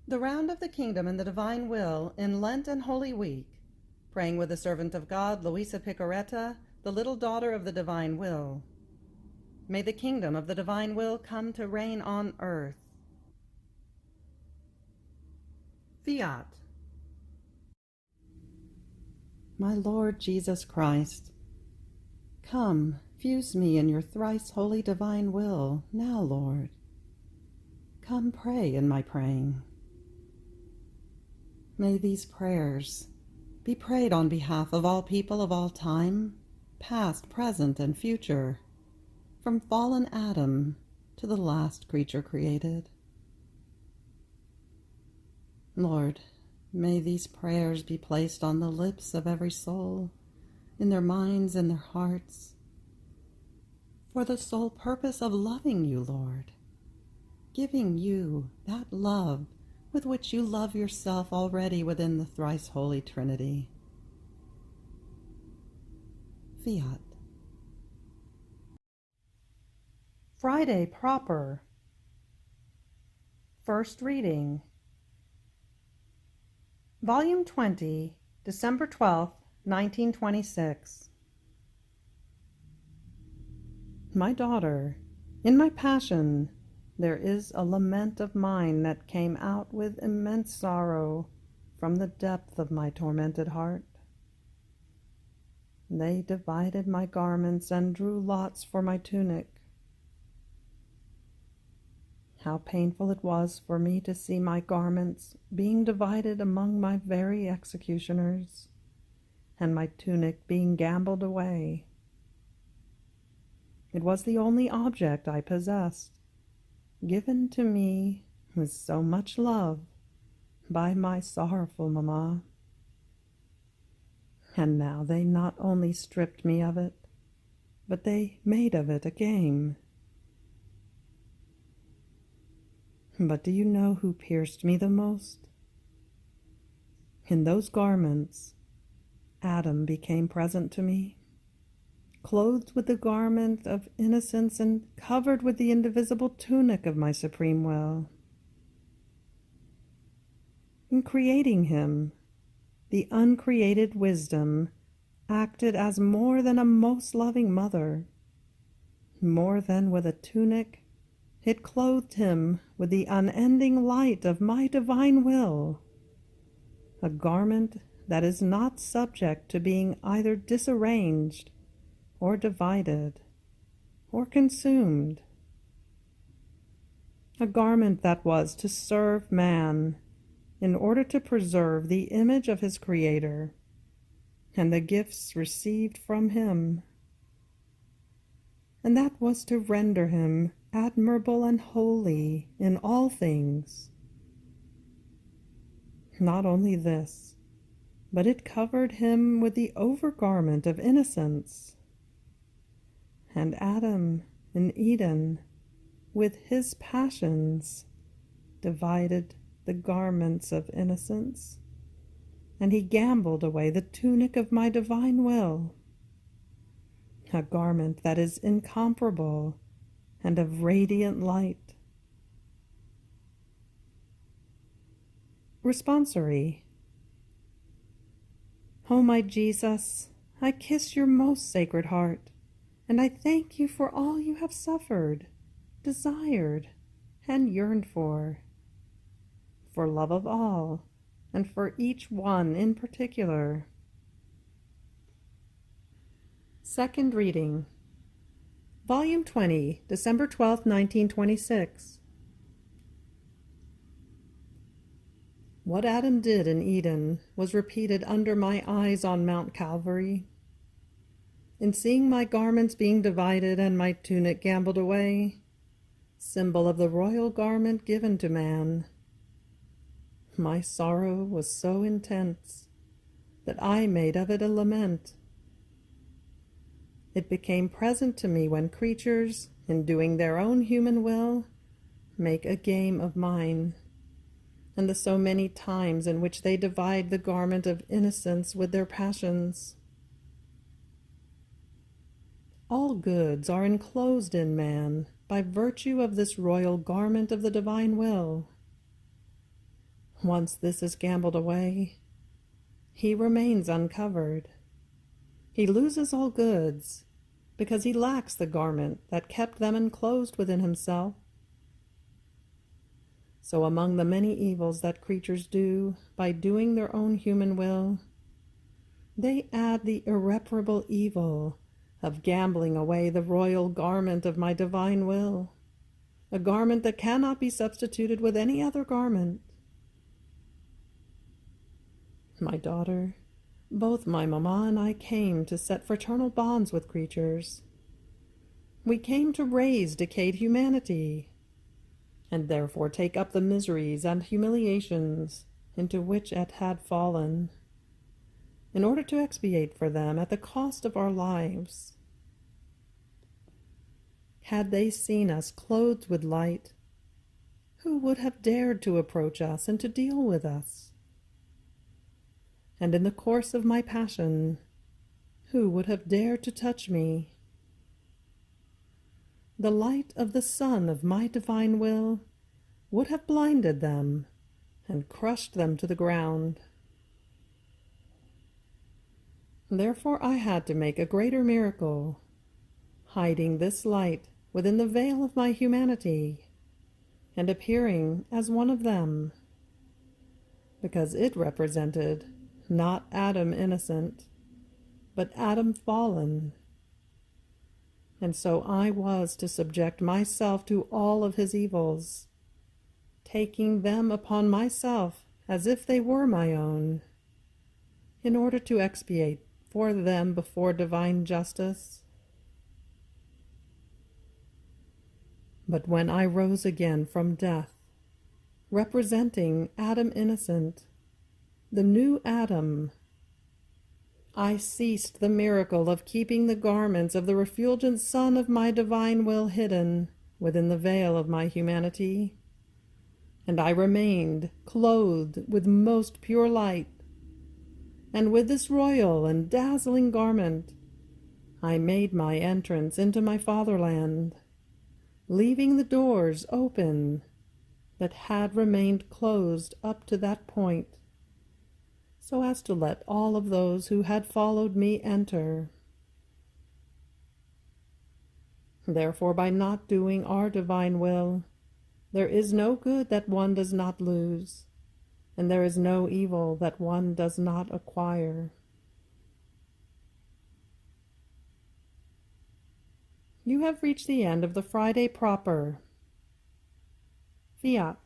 The round of the kingdom and the divine will in Lent and Holy Week, praying with the servant of God, Luisa Piccarreta, the little daughter of the divine will. May the kingdom of the divine will come to reign on earth. Fiat. My Lord Jesus Christ, come, fuse me in your thrice holy divine will, now, Lord. Come pray in my praying. May these prayers be prayed on behalf of all people of all time, past, present, and future, from fallen Adam to the last creature created. Lord, may these prayers be placed on the lips of every soul, in their minds and their hearts, for the sole purpose of loving you, Lord, giving you that love with which you love yourself already within the thrice holy Trinity. Fiat. Friday proper. First reading. Volume 20, December 12th, 1926. My daughter, in my passion, there is a lament of mine that came out with immense sorrow from the depth of my tormented heart. They divided my garments and drew lots for my tunic. How painful it was for me to see my garments being divided among my very executioners, and my tunic being gambled away. It was the only object I possessed, given to me with so much love by my sorrowful mamma. And now they not only stripped me of it, but they made of it a game. But do you know who pierced me the most? In those garments, Adam became present to me, clothed with the garment of innocence and covered with the indivisible tunic of my supreme will. In creating him, the uncreated wisdom acted as more than a most loving mother. More than with a tunic, it clothed him with the unending light of my divine will, a garment that is not subject to being either disarranged or divided or consumed, a garment that was to serve man in order to preserve the image of his Creator and the gifts received from him, and that was to render him admirable and holy in all things. Not only this, but it covered him with the overgarment of innocence. And Adam in Eden, with his passions, divided the garments of innocence, and he gambled away the tunic of my divine will, a garment that is incomparable and of radiant light. Responsory. O my Jesus, I kiss your most sacred heart, and I thank you for all you have suffered, desired, and yearned for love of all, and for each one in particular. Second reading. Volume 20, December 12th, 1926. What Adam did in Eden was repeated under my eyes on Mount Calvary. In seeing my garments being divided and my tunic gambled away, symbol of the royal garment given to man, my sorrow was so intense that I made of it a lament. It became present to me when creatures, in doing their own human will, make a game of mine, and the so many times in which they divide the garment of innocence with their passions. All goods are enclosed in man by virtue of this royal garment of the divine will. Once this is gambled away, he remains uncovered. He loses all goods, because he lacks the garment that kept them enclosed within himself. So among the many evils that creatures do by doing their own human will, they add the irreparable evil of gambling away the royal garment of my divine will, a garment that cannot be substituted with any other garment. My daughter, both my mamma and I came to set fraternal bonds with creatures. We came to raise decayed humanity, and therefore take up the miseries and humiliations into which it had fallen, in order to expiate for them at the cost of our lives. Had they seen us clothed with light, who would have dared to approach us and to deal with us? And in the course of my passion, who would have dared to touch me? The light of the sun of my divine will would have blinded them and crushed them to the ground. Therefore I had to make a greater miracle, hiding this light within the veil of my humanity, and appearing as one of them, because it represented not Adam innocent, but Adam fallen. And so I was to subject myself to all of his evils, taking them upon myself as if they were my own, in order to expiate for them before divine justice. But when I rose again from death, representing Adam innocent, the new Adam, I ceased the miracle of keeping the garments of the refulgent sun of my divine will hidden within the veil of my humanity, and I remained clothed with most pure light, and with this royal and dazzling garment I made my entrance into my fatherland, leaving the doors open that had remained closed up to that point, so as to let all of those who had followed me enter. Therefore, by not doing our divine will, there is no good that one does not lose, and there is no evil that one does not acquire. You have reached the end of the Friday proper. Fiat.